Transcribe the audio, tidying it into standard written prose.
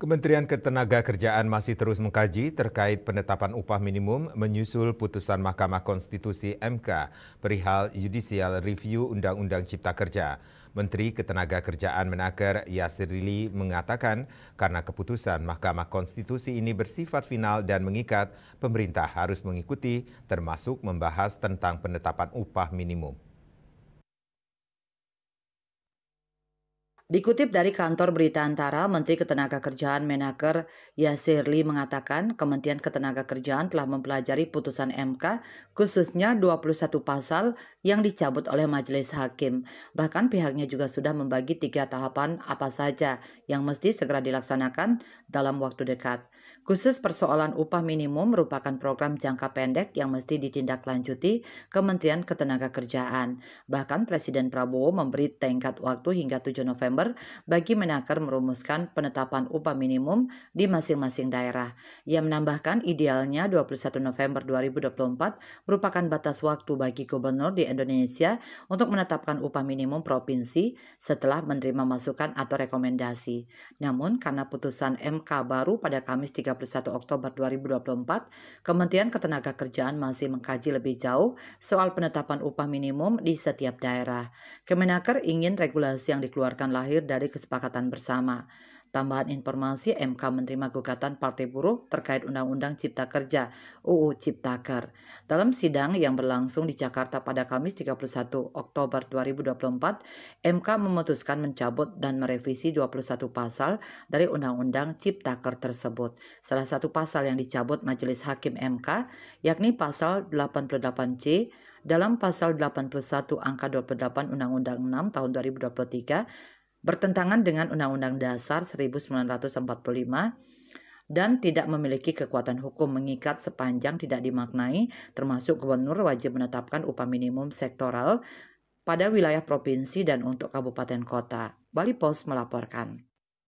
Kementerian Ketenagakerjaan masih terus mengkaji terkait penetapan upah minimum menyusul putusan Mahkamah Konstitusi (MK) perihal Judicial Review Undang-Undang Cipta Kerja. Menteri Ketenagakerjaan Menaker Yasrili mengatakan karena keputusan Mahkamah Konstitusi ini bersifat final dan mengikat, pemerintah harus mengikuti termasuk membahas tentang penetapan upah minimum. Dikutip dari kantor berita Antara, Menteri Ketenagakerjaan Menaker Yasrili mengatakan Kementerian Ketenagakerjaan telah mempelajari putusan MK khususnya 21 pasal yang dicabut oleh majelis hakim. Bahkan pihaknya juga sudah membagi 3 tahapan apa saja yang mesti segera dilaksanakan dalam waktu dekat. Khusus persoalan upah minimum merupakan program jangka pendek yang mesti ditindaklanjuti Kementerian Ketenagakerjaan. Bahkan Presiden Prabowo memberi tenggat waktu hingga 7 November bagi Menaker merumuskan penetapan upah minimum di masing-masing daerah. Ia menambahkan idealnya 21 November 2024 merupakan batas waktu bagi gubernur di Indonesia untuk menetapkan upah minimum provinsi setelah menerima masukan atau rekomendasi. Namun karena putusan MK baru pada Kamis 31 Oktober 2024, Kementerian Ketenagakerjaan masih mengkaji lebih jauh soal penetapan upah minimum di setiap daerah. Kemenaker ingin regulasi yang dikeluarkan lahir dari kesepakatan bersama. Tambahan informasi, MK menerima gugatan Partai Buruh terkait Undang-Undang Cipta Kerja (UU Ciptaker). Dalam sidang yang berlangsung di Jakarta pada Kamis 31 Oktober 2024, MK memutuskan mencabut dan merevisi 21 pasal dari Undang-Undang Ciptaker tersebut. Salah satu pasal yang dicabut Majelis Hakim MK yakni pasal 88C dalam pasal 81 angka 28 Undang-Undang 6 tahun 2023 bertentangan dengan Undang-Undang Dasar 1945 dan tidak memiliki kekuatan hukum mengikat sepanjang tidak dimaknai, termasuk gubernur wajib menetapkan upah minimum sektoral pada wilayah provinsi dan untuk kabupaten kota. Bali Post melaporkan.